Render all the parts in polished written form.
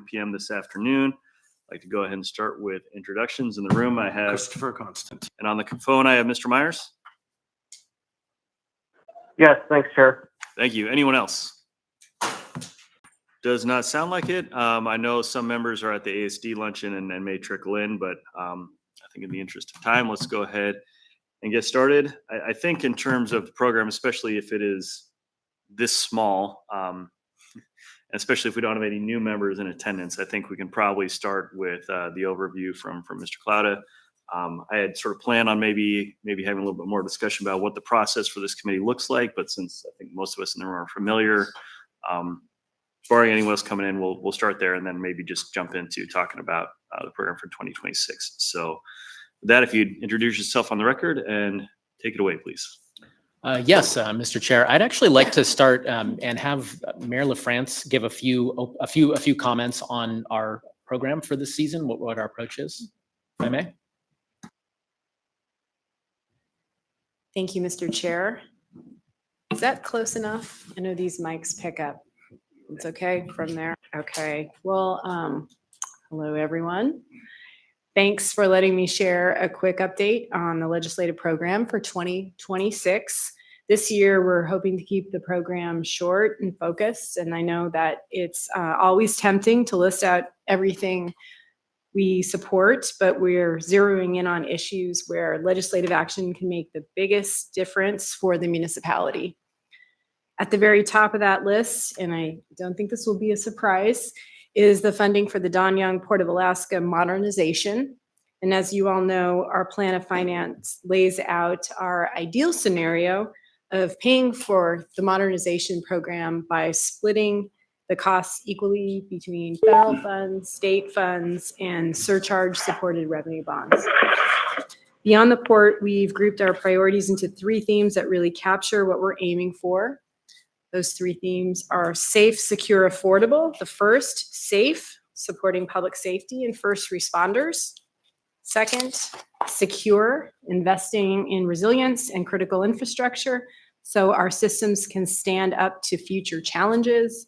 p.m. this afternoon. I'd like to go ahead and start with introductions. In the room, I have Christopher Constant. And on the phone, I have Mr. Myers. Yes, thanks, Chair. Thank you. Anyone else? Does not sound like it. I know some members are at the ASD luncheon and may trickle in, but I think in the interest of time, let's go ahead and get started. I think in terms of the program, especially if it is this small, especially if we don't have any new members in attendance, I think we can probably start with the overview from Mr. Klauda. I had sort of planned on maybe having a little bit more discussion about what the process for this committee looks like, but since I think most of us in the room are familiar, barring anyone else coming in, we'll start there and then maybe just jump into talking about the program for 2026. So with that, if you'd introduce yourself on the record and take it away, please. Yes, Mr. Chair. I'd actually like to start and have Mayor LaFrance give a few comments on our program for this season, what our approach is, if I may. Thank you, Mr. Chair. Is that close enough? I know these mics pick up. It's okay from there? Okay. Well, hello, everyone. Thanks for letting me share a quick update on the legislative program for 2026. This year, we're hoping to keep the program short and focused, and I know that it's always tempting to list out everything we support, but we're zeroing in on issues where legislative action can make the biggest difference for the municipality. At the very top of that list, and I don't think this will be a surprise, is the funding for the Don Young Port of Alaska modernization. And as you all know, our plan of finance lays out our ideal scenario of paying for the modernization program by splitting the costs equally between federal funds, state funds, and surcharge-supported revenue bonds. Beyond the port, we've grouped our priorities into 3 themes that really capture what we're aiming for. Those 3 themes are safe, secure, affordable. The first, safe, supporting public safety and first responders. Second, secure, investing in resilience and critical infrastructure so our systems can stand up to future challenges.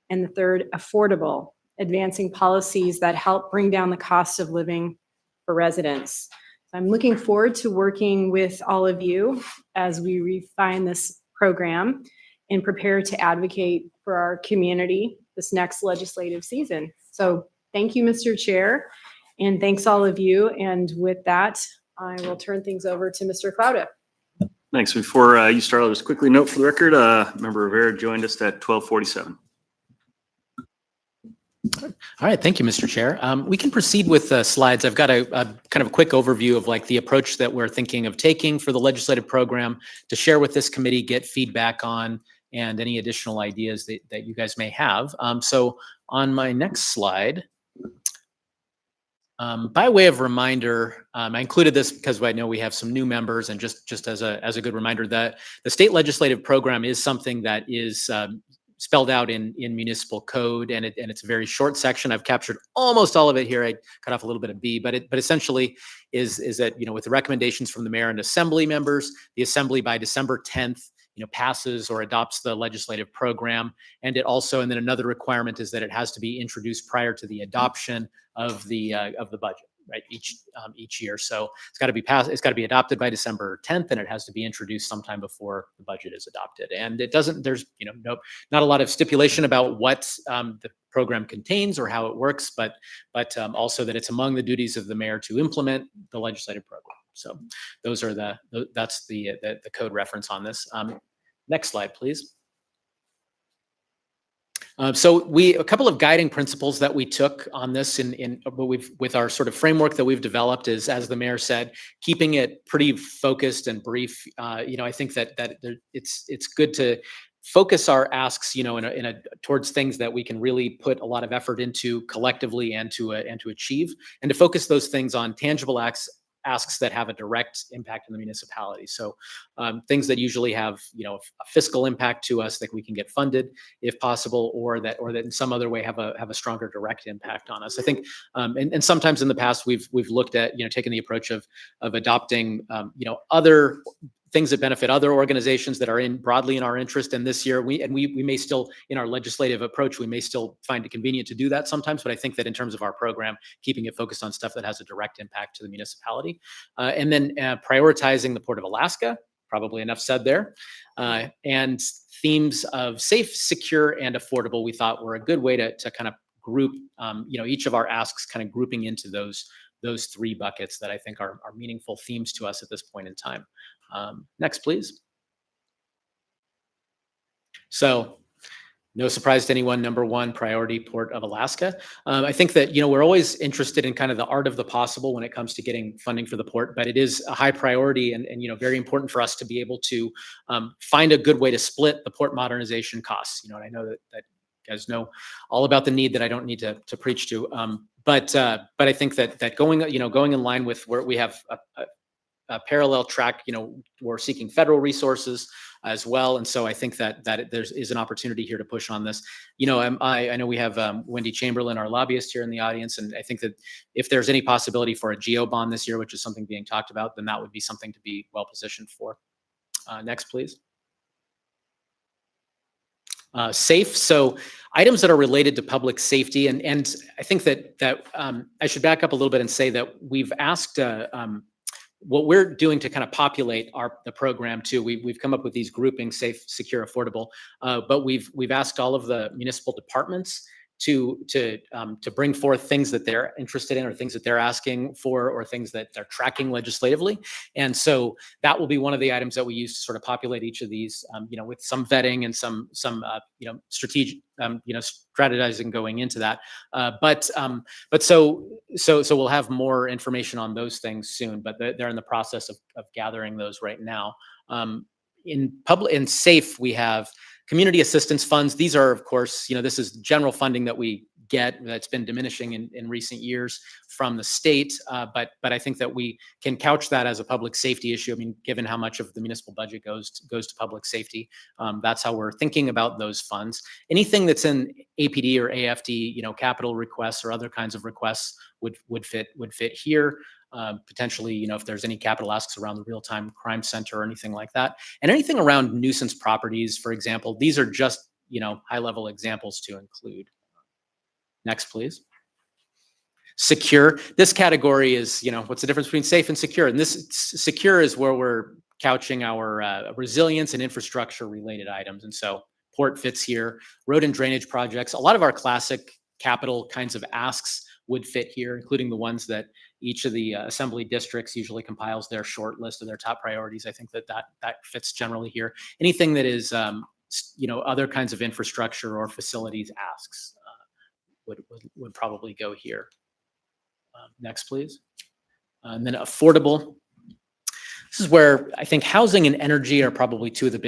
And the third, affordable, advancing policies that help bring down the cost of living for residents. I'm looking forward to working with all of you as we refine this program and prepare to advocate for our community this next legislative season. So thank you, Mr. Chair, and thanks all of you. And with that, I will turn things over to Mr. Klauda. Thanks. Before you start, I'll just quickly note for the record, Member Rivera joined us at 12:47. All right, thank you, Mr. Chair. We can proceed with the slides. I've got a kind of a quick overview of like the approach that we're thinking of taking for the legislative program to share with this committee, get feedback on, and any additional ideas that you guys may have. So on my next slide, by way of reminder, I included this because I know we have some new members, and just as a good reminder that the state legislative program is something that is spelled out in municipal code, and it's a very short section. I've captured almost all of it here. I cut off a little bit of B, but essentially is that, you know, with the recommendations from the mayor and assembly members, the assembly by December 10th, passes or adopts the legislative program. And it also, and then another requirement is that it has to be introduced prior to the adoption of the budget, right? Each year. So it's got to be passed. It's got to be adopted by December 10th, and it has to be introduced sometime before the budget is adopted. And it doesn't. There's not a lot of stipulation about what the program contains or how it works, but also that it's among the duties of the mayor to implement the legislative program. So those are that's the code reference on this. Next slide, please. So a couple of guiding principles that we took on this with our sort of framework that we've developed is, as the mayor said, keeping it pretty focused and brief. I think that it's good to focus our asks, towards things that we can really put a lot of effort into collectively and to achieve, and to focus those things on tangible asks that have a direct impact on the municipality. So things that usually have, a fiscal impact to us that we can get funded if possible, or that in some other way have a stronger direct impact on us. I think, and sometimes in the past we've looked at, taking the approach of adopting, other things that benefit other organizations that are broadly in our interest. And this year, we may still, in our legislative approach, we may still find it convenient to do that sometimes. But I think that in terms of our program, keeping it focused on stuff that has a direct impact to the municipality, and then prioritizing the Port of Alaska. Probably enough said there. And themes of safe, secure, and affordable, we thought were a good way to kind of group, each of our asks, kind of grouping into those three buckets that I think are meaningful themes to us at this point in time. Next, please. So, no surprise to anyone, number one priority, Port of Alaska. I think that, we're always interested in kind of the art of the possible when it comes to getting funding for the port, but it is a high priority and very important for us to be able to find a good way to split the port modernization costs. And I know that you guys know all about the need that I don't need to preach to. But I think that going in line with where we have a parallel track, we're seeking federal resources as well. And so I think that there is an opportunity here to push on this. I know we have Wendy Chamberlain, our lobbyist, here in the audience. And I think that if there's any possibility for a GEO bond this year, which is something being talked about, then that would be something to be well positioned for. Next, please. Safe. So items that are related to public safety. And I think that I should back up a little bit and say that we've asked what we're doing to kind of populate the program too. We've come up with these groupings: safe, secure, affordable. But we've asked all of the municipal departments to bring forth things that they're interested in, or things that they're asking for, or things that they're tracking legislatively. And so that will be one of the items that we use to sort of populate each of these, with some vetting and some strategic, strategizing going into that. But so we'll have more information on those things soon. But they're in the process of gathering those right now. In safe, we have community assistance funds. These are, of course, this is general funding that we get that's been diminishing in recent years from the state. But I think that we can couch that as a public safety issue. I mean, given how much of the municipal budget goes to public safety, that's how we're thinking about those funds. Anything that's in APD or AFD, capital requests or other kinds of requests would fit here. Potentially, if there's any capital asks around the real-time crime center or anything like that, and anything around nuisance properties, for example. These are just, high-level examples to include. Next, please. Secure. This category is, what's the difference between safe and secure? And this secure is where we're couching our resilience and infrastructure-related items. And so port fits here. Road and drainage projects. A lot of our classic capital kinds of asks would fit here, including the ones that each of the assembly districts usually compiles their short list of their top priorities. I think that fits generally here. Anything that is, other kinds of infrastructure or facilities asks would probably go here. Next, please. And then affordable. This is where I think housing and energy are probably two of the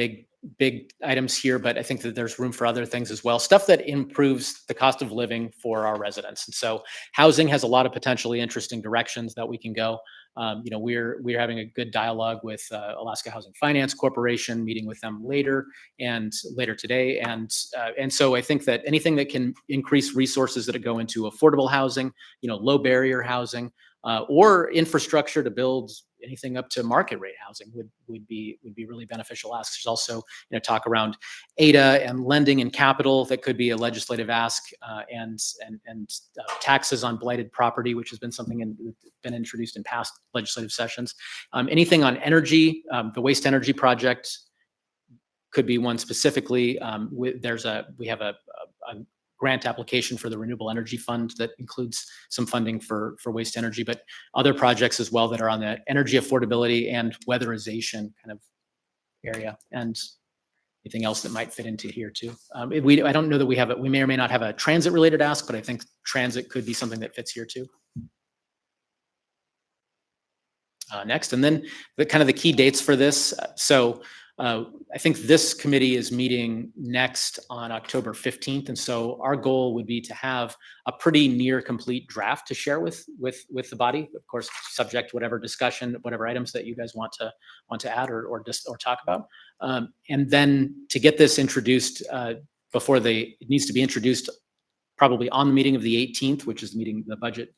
big items here, but I think that there's room for other things as well. Stuff that improves the cost of living for our residents. And so housing has a lot of potentially interesting directions that we can go. We're having a good dialogue with Alaska Housing Finance Corporation, meeting with them later today. And so I think that anything that can increase resources that go into affordable housing, low barrier housing, or infrastructure to build anything up to market rate housing would be really beneficial asks. There's also talk around ADA and lending and capital that could be a legislative ask, and taxes on blighted property, which has been something been introduced in past legislative sessions. Anything on energy, the waste energy project could be one specifically. We have a grant application for the Renewable Energy Fund that includes some funding for waste energy, but other projects as well that are on the energy affordability and weatherization kind of area, and anything else that might fit into here too. I don't know that we may or may not have a transit related ask, but I think transit could be something that fits here too. Next, and then the key dates for this. So I think this committee is meeting next on October 15th. And so our goal would be to have a pretty near complete draft to share with the body, of course, subject to whatever discussion, whatever items that you guys want to add or talk about. And then to get this introduced it needs to be introduced probably on the meeting of the 18th, which is the budget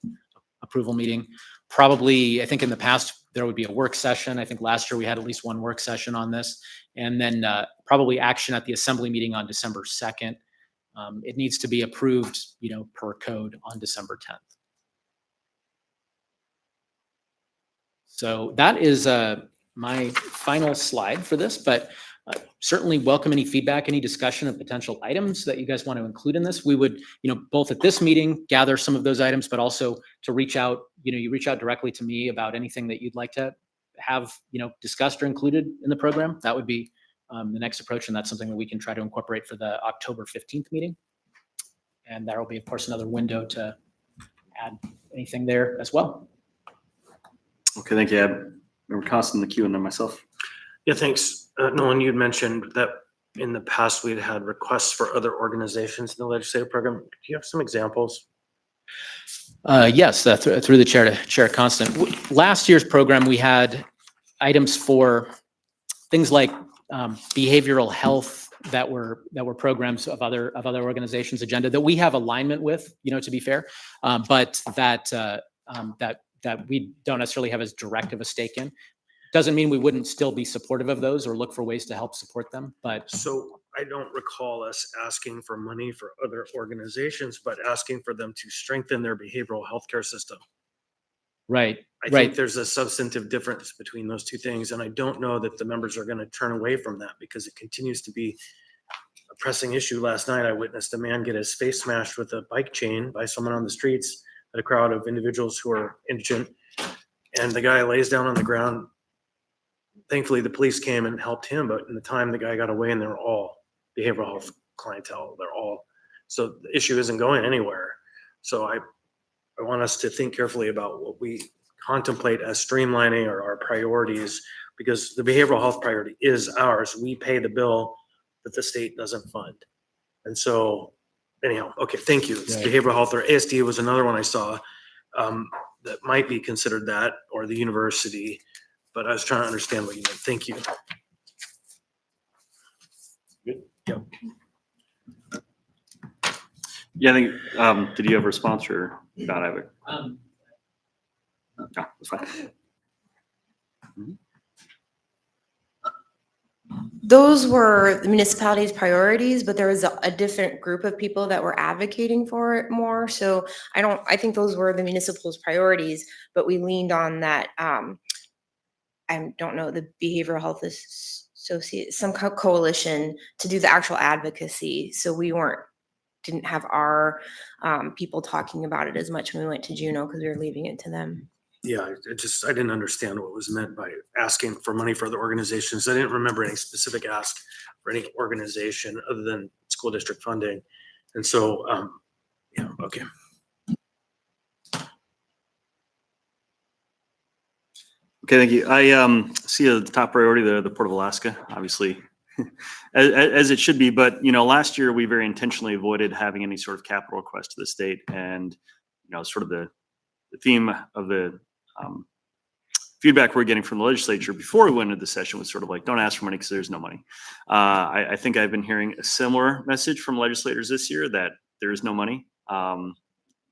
approval meeting. Probably, I think in the past, there would be a work session. I think last year we had at least one work session on this, and then probably action at the assembly meeting on December 2nd. It needs to be approved, per code on December 10th. So that is my final slide for this, but certainly welcome any feedback, any discussion of potential items that you guys want to include in this. We would, both at this meeting, gather some of those items, but also to reach out, you reach out directly to me about anything that you'd like to have, discussed or included in the program. That would be the next approach, and that's something that we can try to incorporate for the October 15th meeting. And there will be, of course, another window to add anything there as well. Okay, thank you, Ab. Member Constant in the queue, and then myself. Yeah, thanks. Nolan, you had mentioned that in the past we'd had requests for other organizations in the legislative program. Do you have some examples? Yes, through the chair to Chair Constant. Last year's program, we had items for things like behavioral health that were programs of other organizations' agenda that we have alignment with, to be fair, but that we don't necessarily have as direct of a stake in. Doesn't mean we wouldn't still be supportive of those or look for ways to help support them, but. So I don't recall us asking for money for other organizations, but asking for them to strengthen their behavioral healthcare system. Right. I think there's a substantive difference between those two things, and I don't know that the members are going to turn away from that because it continues to be a pressing issue. Last night, I witnessed a man get his face smashed with a bike chain by someone on the streets at a crowd of individuals who are indigent, and the guy lays down on the ground. Thankfully, the police came and helped him, but in the time the guy got away, and they were all behavioral health clientele. So the issue isn't going anywhere. So I want us to think carefully about what we contemplate as streamlining or our priorities, because the behavioral health priority is ours. We pay the bill that the state doesn't fund. And so anyhow, okay, thank you. It's Right. behavioral health, or ASD was another one I saw that might be considered that, or the university, but I was trying to understand what you meant. Thank you. Good. Yep. Yeah, I think, did you have a response or not? I have it. No, that's fine. Those were the municipality's priorities, but there was a different group of people that were advocating for it more. So I think those were the municipal's priorities, but we leaned on that. I don't know, the Behavioral Health Associate, some coalition to do the actual advocacy. So we didn't have our people talking about it as much when we went to Juneau because we were leaving it to them. Yeah, I didn't understand what was meant by asking for money for other organizations. I didn't remember any specific ask for any organization other than school district funding. And so, yeah, okay. Okay, thank you. I see the top priority, the Port of Alaska, obviously, as it should be. But last year we very intentionally avoided having any sort of capital request to the state, and sort of the theme of the feedback we're getting from the legislature before we went into the session was sort of like, don't ask for money because there's no money. I think I've been hearing a similar message from legislators this year that there is no money.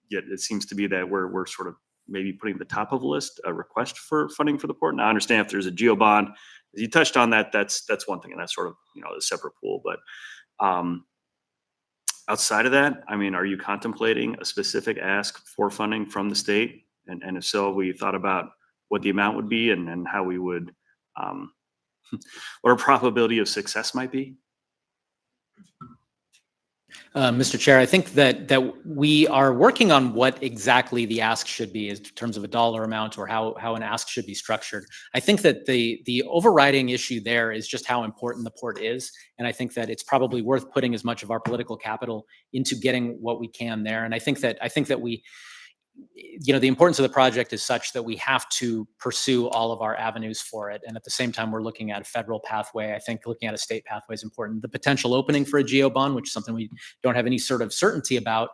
Yet it seems to be that we're sort of maybe putting at the top of the list a request for funding for the port. Now I understand if there's a GEO bond, as you touched on that's one thing, and that's sort of a separate pool. But outside of that, I mean, are you contemplating a specific ask for funding from the state? And if so, we thought about what the amount would be and how we would, what our probability of success might be. Mr. Chair, I think that we are working on what exactly the ask should be in terms of a dollar amount or how an ask should be structured. I think that the overriding issue there is just how important the port is. And I think that it's probably worth putting as much of our political capital into getting what we can there. And I think that we, the importance of the project is such that we have to pursue all of our avenues for it. And at the same time, we're looking at a federal pathway. I think looking at a state pathway is important. The potential opening for a GEO bond, which is something we don't have any sort of certainty about,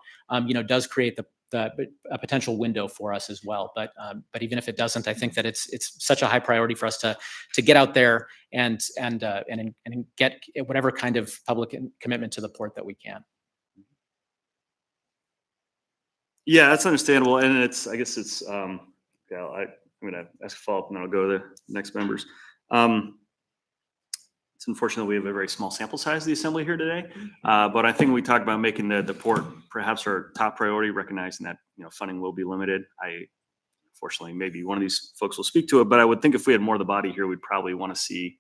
does create a potential window for us as well. But even if it doesn't, I think that it's such a high priority for us to get out there and get whatever kind of public commitment to the port that we can. Yeah, that's understandable, and I guess it's I'm going to ask a follow-up and then I'll go to the next members. It's unfortunate we have a very small sample size of the assembly here today, but I think we talked about making the port perhaps our top priority, recognizing that, funding will be limited. Fortunately, maybe one of these folks will speak to it, but I would think if we had more of the body here, we'd probably want to see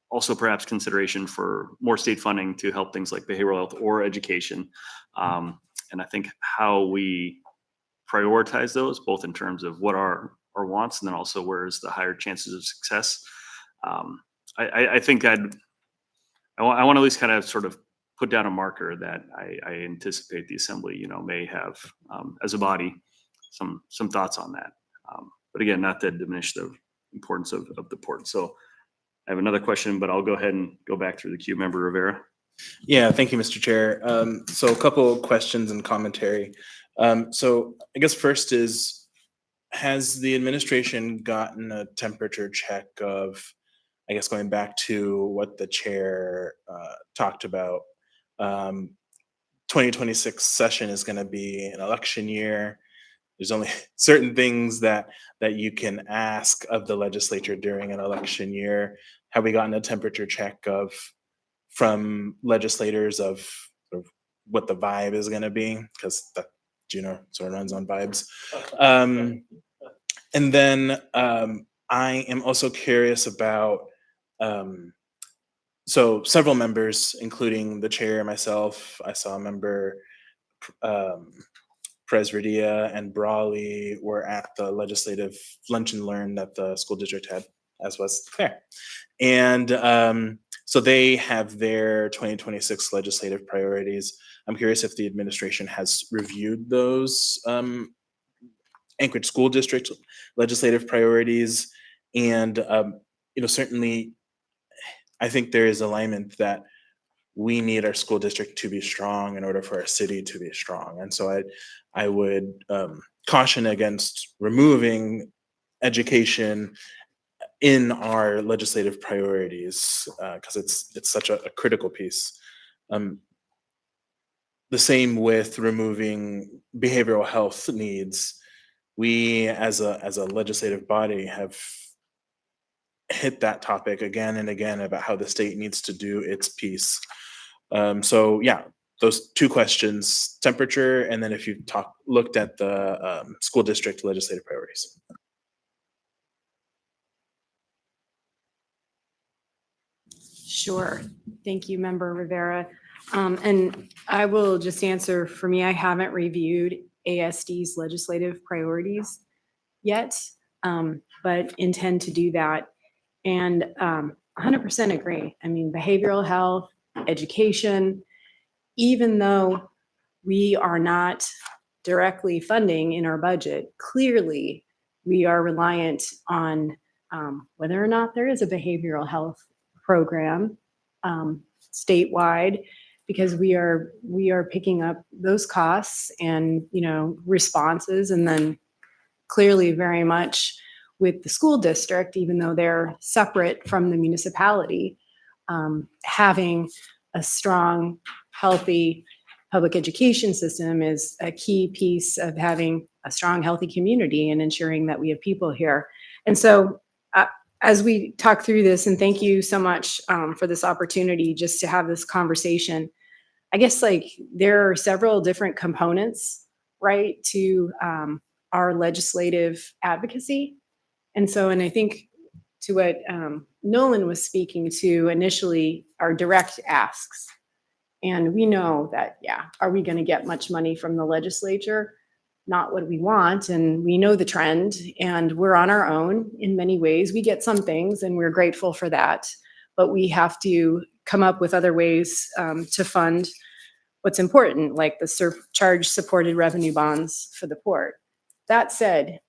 also perhaps consideration for more state funding to help things like behavioral health or education. And I think how we prioritize those, both in terms of what are our wants and then also where's the higher chances of success. I think I want to at least kind of sort of put down a marker that I anticipate the assembly, may have as a body some thoughts on that. But again, not to diminish the importance of the port. So I have another question, but I'll go ahead and go back through the queue. Member Rivera. Yeah, thank you, Mr. Chair. So a couple of questions and commentary. So I guess first is, has the administration gotten a temperature check of, I guess going back to what the chair talked about, 2026 session is going to be an election year. There's only certain things that you can ask of the legislature during an election year. Have we gotten a temperature check from legislators of what the vibe is going to be? Because that sort of runs on vibes. And then I am also curious about, so several members, including the chair, myself, I saw a member, Presverdia and Brawley were at the legislative lunch and learn that the school district had, as was Claire. And so they have their 2026 legislative priorities. I'm curious if the administration has reviewed those Anchorage School District legislative priorities. And, certainly I think there is alignment that we need our school district to be strong in order for our city to be strong. And so I would caution against removing education in our legislative priorities because it's such a critical piece. The same with removing behavioral health needs. We as a legislative body have hit that topic again and again about how the state needs to do its piece. So yeah, those two questions, temperature, and then if you looked at the school district legislative priorities. Sure. Thank you, Member Rivera. And I will just answer, for me, I haven't reviewed ASD's legislative priorities yet, but intend to do that. And 100% agree. I mean, behavioral health, education, even though we are not directly funding in our budget, clearly we are reliant on whether or not there is a behavioral health program statewide, because we are picking up those costs and responses, and then clearly very much with the school district, even though they're separate from the municipality, having a strong, healthy public education system is a key piece of having a strong, healthy community and ensuring that we have people here. And so as we talk through this, and thank you so much for this opportunity just to have this conversation, I guess there are several different components, right, to our legislative advocacy. And so, and I think to what Nolan was speaking to initially, are direct asks. And we know that, are we going to get much money from the legislature? Not what we want. And we know the trend, and we're on our own in many ways. We get some things and we're grateful for that, but we have to come up with other ways to fund what's important, like the surcharge supported revenue bonds for the port. That said,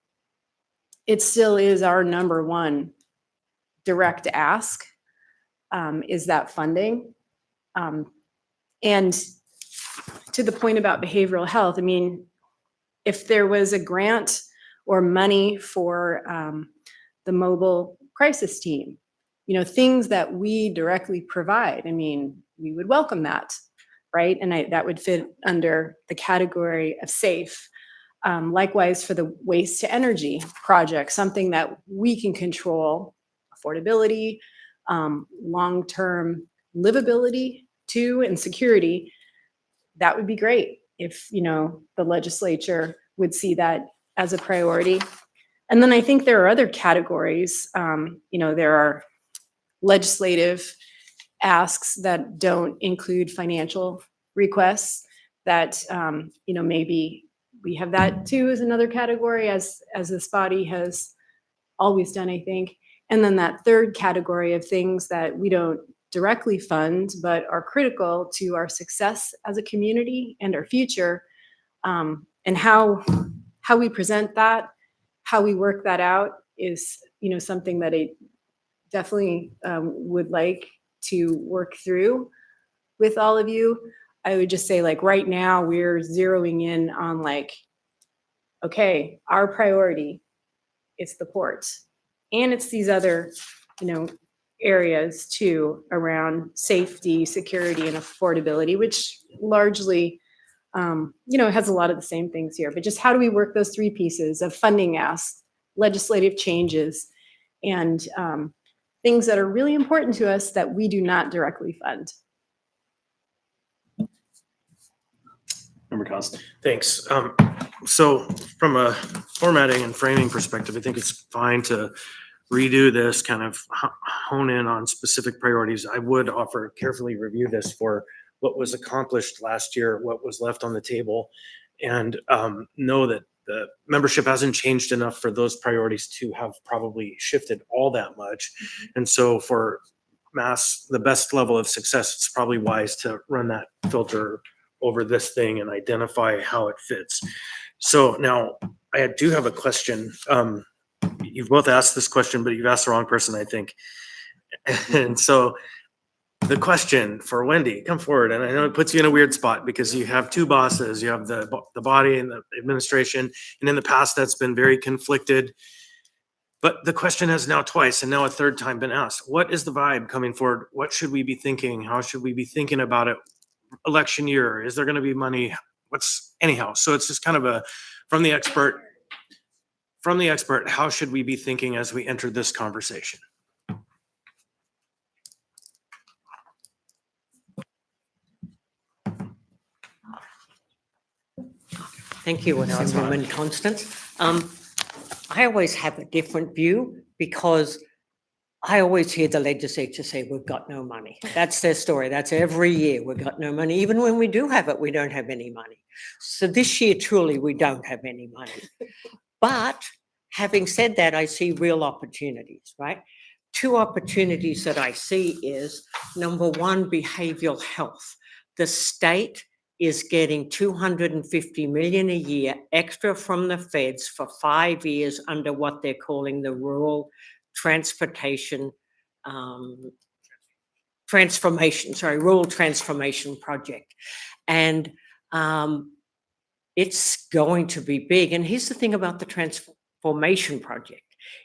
it still is our number one direct ask, is that funding. And to the point about behavioral health, I mean, if there was a grant or money for the mobile crisis team, things that we directly provide, I mean, we would welcome that, right? And that would fit under the category of SAFE. Likewise for the waste to energy project, something that we can control, affordability, long-term livability too, and security. That would be great if, the legislature would see that as a priority. And then I think there are other categories. There are legislative asks that don't include financial requests that, maybe we have that too as another category as this body has always done, I think. And then that third category of things that we don't directly fund, but are critical to our success as a community and our future. And how we present that, how we work that out is, something that I definitely would like to work through with all of you. I would just say, like, right now we're zeroing in on, like, okay, our priority is the port, and it's these other, areas too around safety, security, and affordability, which largely, has a lot of the same things here. But just how do we work those three pieces of funding asks, legislative changes, and things that are really important to us that we do not directly fund? Member Costa. Thanks. So from a formatting and framing perspective, I think it's fine to redo this, kind of hone in on specific priorities. I would offer carefully review this for what was accomplished last year, what was left on the table, and know that the membership hasn't changed enough for those priorities to have probably shifted all that much. And so for the best level of success, it's probably wise to run that filter over this thing and identify how it fits. So now I do have a question. You've both asked this question, but you've asked the wrong person, I think. And so the question for Wendy, come forward. And I know it puts you in a weird spot because you have two bosses. You have the body and the administration. And in the past, that's been very conflicted. But the question has now twice and now a third time been asked. What is the vibe coming forward? What should we be thinking? How should we be thinking about it? Election year, is there going to be money? Anyhow, so it's just kind of from the expert, how should we be thinking as we enter this conversation? Thank you, Assemblywoman Constance. I always have a different view because I always hear the legislature say, we've got no money. That's their story. That's every year, we've got no money. Even when we do have it, we don't have any money. So this year, truly, we don't have any money. But having said that, I see real opportunities, right? Two opportunities that I see is, number one, behavioral health. The state is getting $250 million a year extra from the feds for 5 years under what they're calling the Rural Transformation Project. And it's going to be big. And here's the thing about the Transformation Project.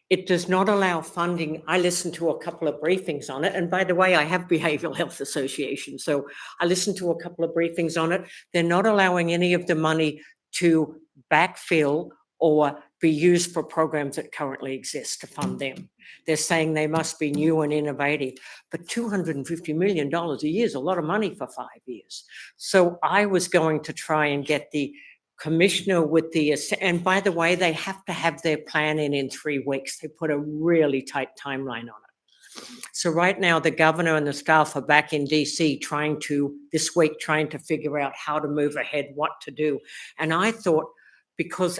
It does not allow funding. I listened to a couple of briefings on it. And by the way, I have Behavioral Health Association. So I listened to a couple of briefings on it. They're not allowing any of the money to backfill or be used for programs that currently exist to fund them. They're saying they must be new and innovative, but $250 million a year is a lot of money for 5 years. So I was going to try and get the commissioner with and by the way, they have to have their plan in 3 weeks. They put a really tight timeline on it. So right now, the governor and the staff are back in DC this week trying to figure out how to move ahead, what to do. And I thought, because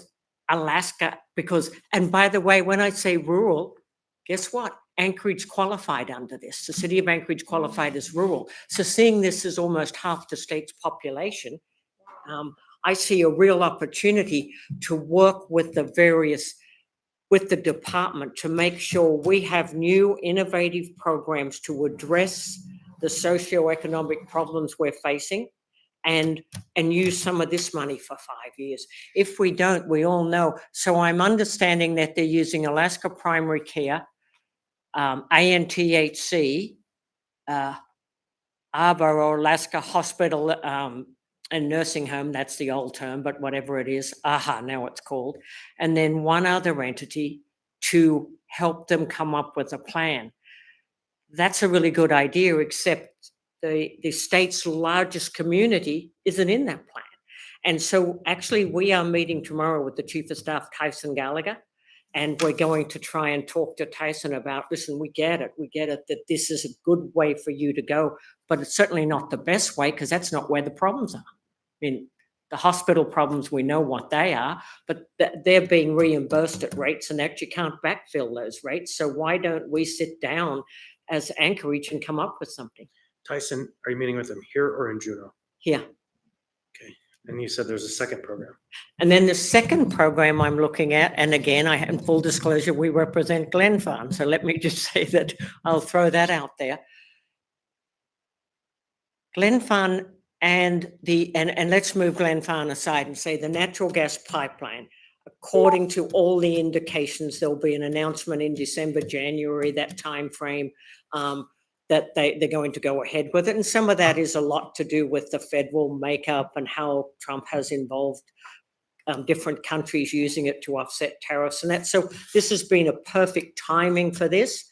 and by the way, when I say rural, guess what? Anchorage qualified under this. The city of Anchorage qualified as rural. So seeing this as almost half the state's population, I see a real opportunity to work with the department to make sure we have new innovative programs to address the socioeconomic problems we're facing and use some of this money for 5 years. If we don't, we all know. So I'm understanding that they're using Alaska Primary Care, ANTHC, Arbor or Alaska Hospital a nursing home, that's the old term, but whatever it is, AHA now it's called, and then one other entity to help them come up with a plan. That's a really good idea, except the state's largest community isn't in that plan. And so actually we are meeting tomorrow with the Chief of Staff, Tyson Gallagher, and we're going to try and talk to Tyson about, listen, we get it that this is a good way for you to go, but it's certainly not the best way because that's not where the problems are. I mean, the hospital problems, we know what they are, but they're being reimbursed at rates and that you can't backfill those rates. So why don't we sit down as Anchorage and come up with something Tyson, are you meeting with them here or in Juneau? here? And you said there's a second program. And then the second program I'm looking at, and again, in full disclosure, we represent Glen Farm. So let me just say that I'll throw that out there. Glen Farm and let's move Glen Farm aside and say the natural gas pipeline, according to all the indications, there'll be an announcement in December, January, that timeframe, that they're going to go ahead with it. And some of that is a lot to do with the federal makeup and how Trump has involved different countries using it to offset tariffs and that. So this has been a perfect timing for this.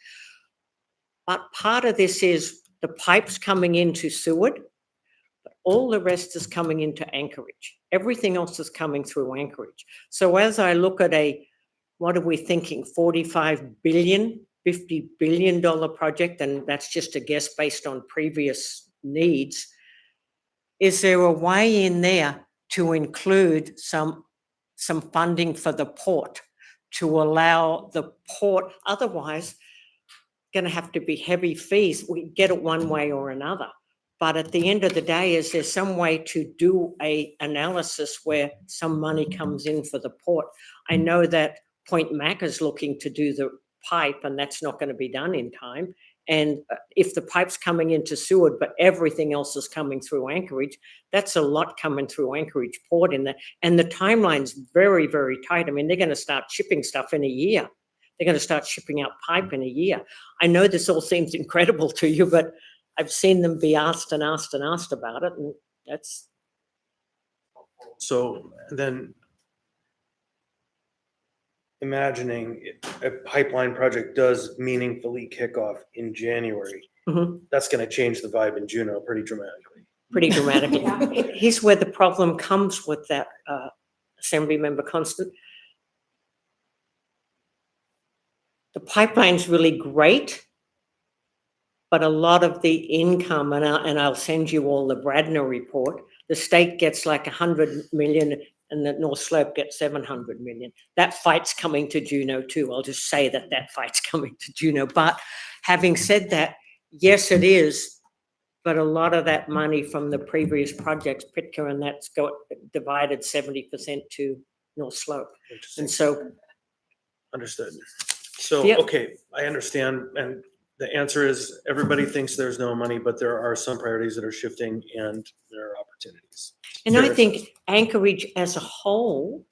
But part of this is the pipes coming into Seward, but all the rest is coming into Anchorage. Everything else is coming through Anchorage. So as I look at what are we thinking, 45 billion, $50 billion project, and that's just a guess based on previous needs. Is there a way in there to include some funding for the port to allow the port, otherwise going to have to be heavy fees. We get it one way or another. But at the end of the day, is there some way to do a analysis where some money comes in for the port? I know that Point Mac is looking to do the pipe, and that's not going to be done in time. And if the pipe's coming into Seward, but everything else is coming through Anchorage, that's a lot coming through Anchorage Port in there. And the timeline's very, very tight. I mean, they're going to start shipping stuff in a year. They're going to start shipping out pipe in a year. I know this all seems incredible to you, but I've seen them be asked and asked and asked about it. And that's. So then imagining a pipeline project does meaningfully kick off in January, that's going to change the vibe in Juneau pretty dramatically. Pretty dramatically. Here's where the problem comes with that, Assembly Member Constant. The pipeline's really great, but a lot of the income, and I'll send you all the Bradner report, the state gets like 100 million and the North Slope gets 700 million. That fight's coming to Juneau too. I'll just say that fight's coming to Juneau. But having said that, yes, it is. But a lot of that money from the previous projects, Pitka, and that's got divided 70% to North Slope. And so. Understood. So, Yep. okay, I understand. And the answer is everybody thinks there's no money, but there are some priorities that are shifting and there are opportunities. And I Fair. think Anchorage as a whole,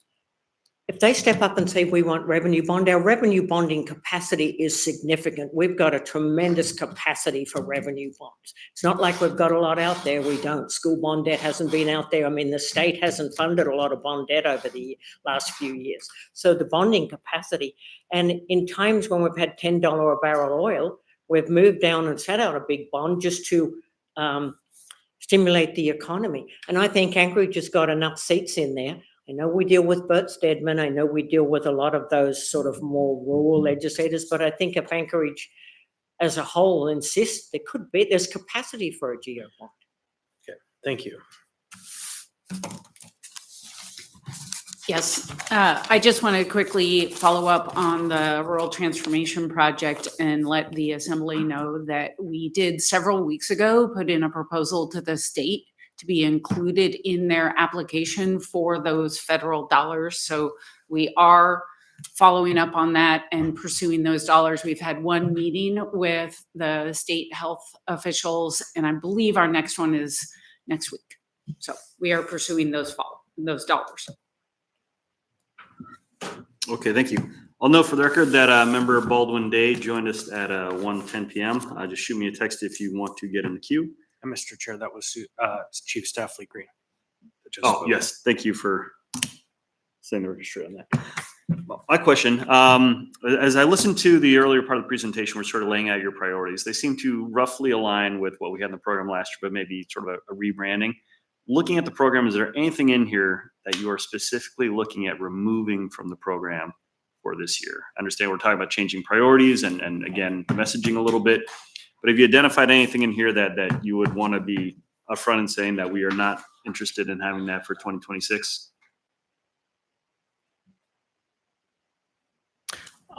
if they step up and say, we want revenue bond, our revenue bonding capacity is significant. We've got a tremendous capacity for revenue bonds. It's not like we've got a lot out there. We don't. School bond debt hasn't been out there. I mean, the state hasn't funded a lot of bond debt over the last few years. So the bonding capacity, and in times when we've had $10 a barrel oil, we've moved down and set out a big bond just to stimulate the economy. And I think Anchorage has got enough seats in there. I know we deal with Bert Stedman. I know we deal with a lot of those sort of more rural legislators, but I think if Anchorage as a whole insists, there's capacity for a geo bond. Okay, thank you. Yes, I just want to quickly follow up on the Rural Transformation Project and let the Assembly know that we did several weeks ago put in a proposal to the state to be included in their application for those federal dollars. So we are following up on that and pursuing those dollars. We've had one meeting with the state health officials, and I believe our next one is next week. So we are pursuing those dollars. Okay, thank you. I'll note for the record that member Baldwin Day joined us at 1:10 p.m. Just shoot me a text if you want to get in the queue. And Mr. Chair, that was Chief Staff Lee Green. just Oh, spoke. yes, thank you for saying the record straight on that. Well, my question, as I listened to the earlier part of the presentation, we're sort of laying out your priorities. They seem to roughly align with what we had in the program last year, but maybe sort of a rebranding. Looking at the program, is there anything in here that you are specifically looking at removing from the program for this year? I understand we're talking about changing priorities and again, the messaging a little bit, but have you identified anything in here that you would want to be upfront in saying that we are not interested in having that for 2026?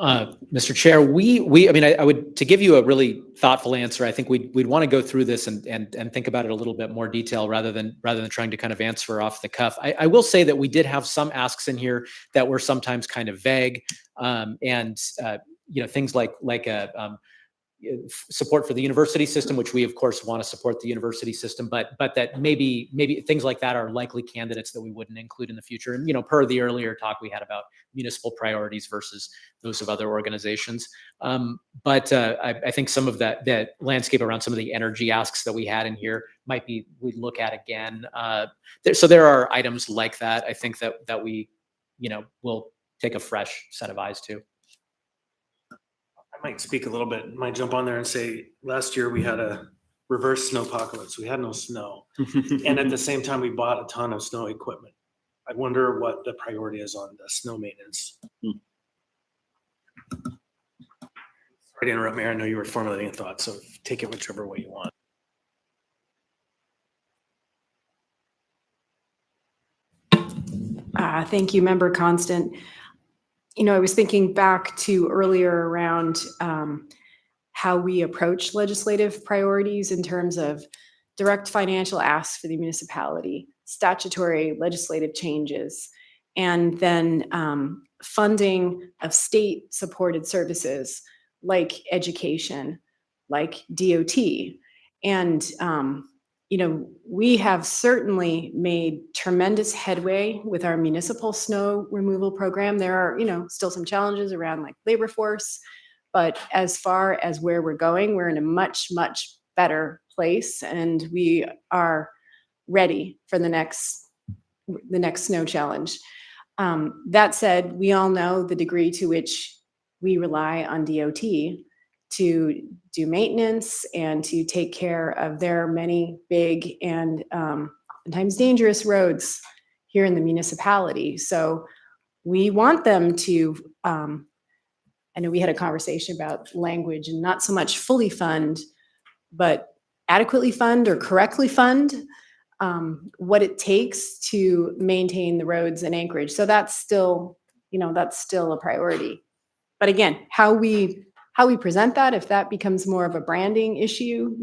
Mr. Chair, I mean, I would, to give you a really thoughtful answer, I think we'd want to go through this and think about it a little bit more detail rather than trying to kind of answer off the cuff. I will say that we did have some asks in here that were sometimes kind of vague, and things like support for the university system, which we of course want to support the university system, but that maybe things like that are likely candidates that we wouldn't include in the future. And per the earlier talk we had about municipal priorities versus those of other organizations. But I think some of that landscape around some of the energy asks that we had in here we'd look at again. So there are items like that, I think that we, will take a fresh set of eyes to. I might speak a little bit, might jump on there and say, last year we had a reverse snow apocalypse. We had no snow. And at the same time, we bought a ton of snow equipment. I wonder what the priority is on the snow maintenance. Sorry to interrupt, Mayor. I know you were formulating a thought, so take it whichever way you want. Thank you, Member Constant. I was thinking back to earlier around how we approach legislative priorities in terms of direct financial asks for the municipality, statutory legislative changes, and then funding of state-supported services like education, like DOT. And we have certainly made tremendous headway with our municipal snow removal program. There are, still some challenges around like labor force, but as far as where we're going, we're in a much, much better place, and we are ready for the next snow challenge. That said, we all know the degree to which we rely on DOT to do maintenance and to take care of their many big and sometimes dangerous roads here in the municipality. So we want them to, I know we had a conversation about language and not so much fully fund, but adequately fund or correctly fund what it takes to maintain the roads in Anchorage. So that's still a priority. But again, how we present that, if that becomes more of a branding issue,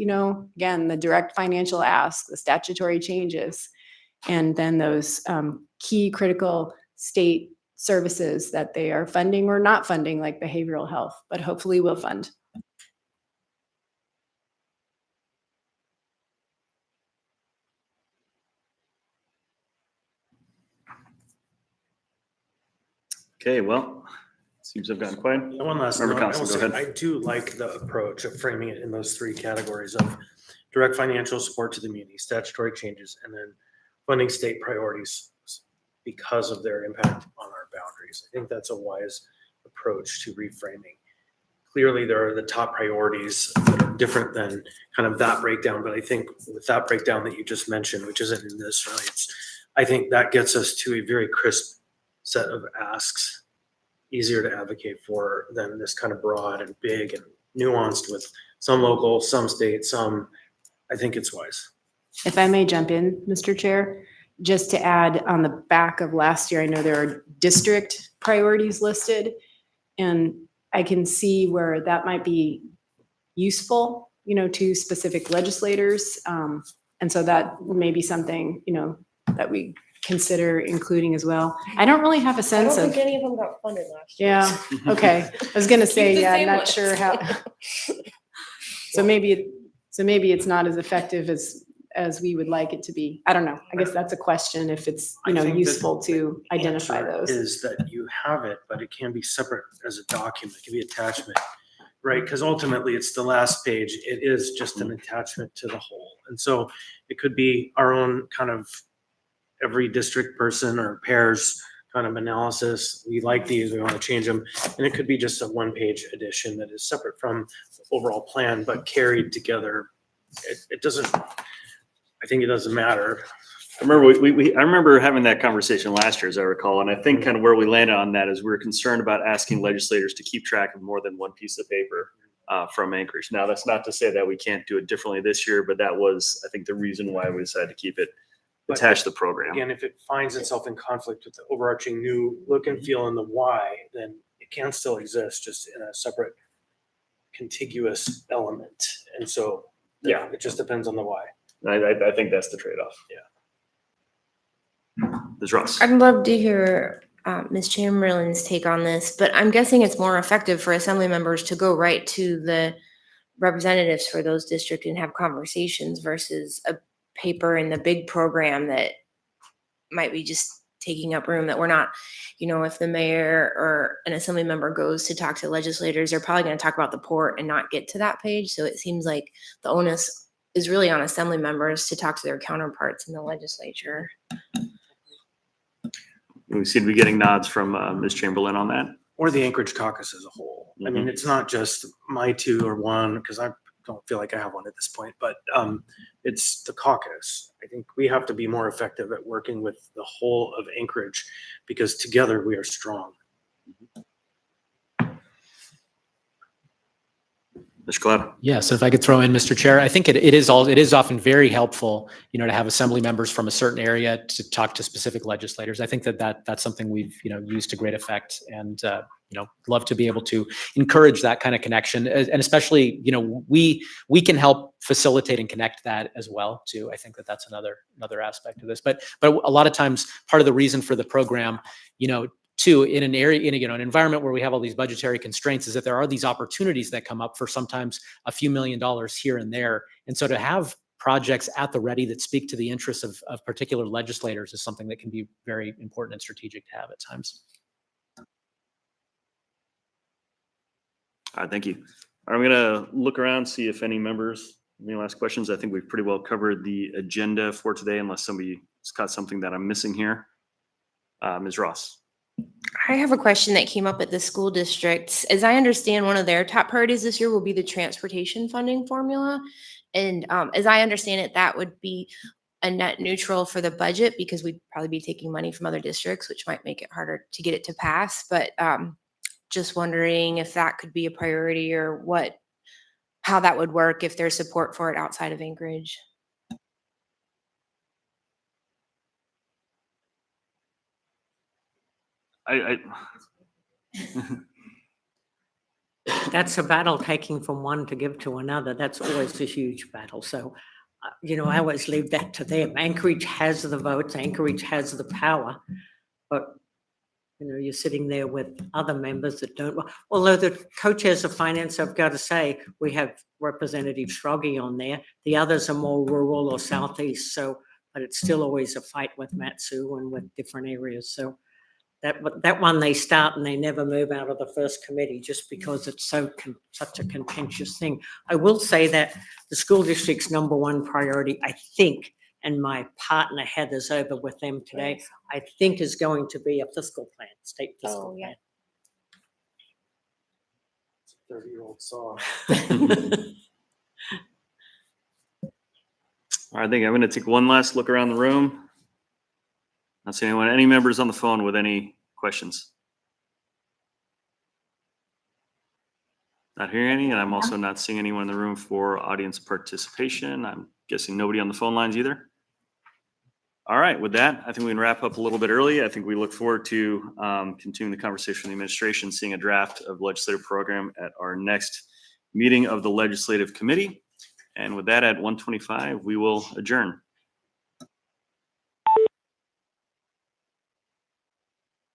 again, the direct financial ask, the statutory changes, and then those key critical state services that they are funding or not funding, like behavioral health, but hopefully will fund. Okay, well, seems I've gotten quiet. One last Member note, I Council, will go say, ahead. I do like the approach of framing it in those three categories of direct financial support to the community, statutory changes, and then funding state priorities because of their impact on our boundaries. I think that's a wise approach to reframing. Clearly, there are the top priorities that are different than kind of that breakdown, but I think with that breakdown that you just mentioned, which isn't in this, right? I think that gets us to a very crisp set of asks, easier to advocate for than this kind of broad and big and nuanced with some local, some state, some. I think it's wise. If I may jump in, Mr. Chair, just to add on the back of last year, I know there are district priorities listed, and I can see where that might be useful, to specific legislators. And so that may be something, that we consider including as well. I don't really have a I sense don't of. think any of them got funded last year. Yeah, okay. I was gonna say, Keep the yeah, I'm same not list. sure how. So maybe it's not as effective as we would like it to be. I don't know. I guess that's a question if it's, I think that useful to the identify answer those. is that you have it, but it can be separate as a document, it can be attachment, right? Because ultimately it's the last page. It is just an attachment to the whole. And so it could be our own kind of every district person or pairs kind of analysis. We like these, we want to change them. And it could be just a one-page addition that is separate from the overall plan, but carried together. It doesn't, I think it doesn't matter. I remember I remember having that conversation last year, as I recall, and I think kind of where we landed on that is we were concerned about asking legislators to keep track of more than one piece of paper from Anchorage. Now, that's not to say that we can't do it differently this year, but that was, I think, the reason why we decided to keep it attached to the program. Again, if it finds itself in conflict with the overarching new look and feel and the why, then it can still exist just in a separate contiguous element. And so, yeah, it just depends on the why. I think that's the trade-off. Yeah. Ms. Ross. I'd love to hear Ms. Chamberlain's take on this, but I'm guessing it's more effective for assembly members to go right to the representatives for those districts and have conversations versus a paper in the big program that might be just taking up room that we're not, if the mayor or an assembly member goes to talk to legislators, they're probably going to talk about the port and not get to that page. So it seems like the onus is really on assembly members to talk to their counterparts in the legislature. We seem to be getting nods from Ms. Chamberlain on that. Or the Anchorage caucus as a whole. I mean, it's not just my two or one, because I don't feel like I have one at this point, but it's the caucus. I think we have to be more effective at working with the whole of Anchorage because together we are strong. Mr. Collado. Yeah, so if I could throw in, Mr. Chair, I think it is often very helpful, to have assembly members from a certain area to talk to specific legislators. I think that's something we've, used to great effect and, love to be able to encourage that kind of connection. And especially, we can help facilitate and connect that as well too. I think that's another aspect of this. But a lot of times part of the reason for the program, too, in an area, in an environment where we have all these budgetary constraints, is that there are these opportunities that come up for sometimes a few $1 million here and there. And so to have projects at the ready that speak to the interests of particular legislators is something that can be very important and strategic to have at times. All right, thank you. All right, I'm going to look around, see if any members have any last questions. I think we've pretty well covered the agenda for today, unless somebody's got something that I'm missing here. Ms. Ross. I have a question that came up at the school districts. As I understand, one of their top priorities this year will be the transportation funding formula. And as I understand it, that would be a net neutral for the budget because we'd probably be taking money from other districts, which might make it harder to get it to pass. But just wondering if that could be a priority or how that would work if there's support for it outside of Anchorage. That's a battle taking from one to give to another. That's always a huge battle. So, I always leave that to them. Anchorage has the votes, Anchorage has the power, but you're sitting there with other members that don't. Although the co-chairs of finance, I've got to say, we have Representative Stroggy on there. The others are more rural or southeast. So, but it's still always a fight with Matsu and with different areas. So that one they start and they never move out of the first committee just because it's such a contentious thing. I will say that the school district's number one priority, I think, and my partner Heather's over with them today, I think is going to be a fiscal plan, state fiscal plan. It's a 30-year-old song. All right, I think I'm going to take one last look around the room. Not seeing anyone. Any members on the phone with any questions? Not hearing any, and I'm also not seeing anyone in the room for audience participation. I'm guessing nobody on the phone lines either. All right, with that, I think we can wrap up a little bit early. I think we look forward to continuing the conversation with the administration, seeing a draft of legislative program at our next meeting of the Legislative Committee. And with that, at 1:25, we will adjourn.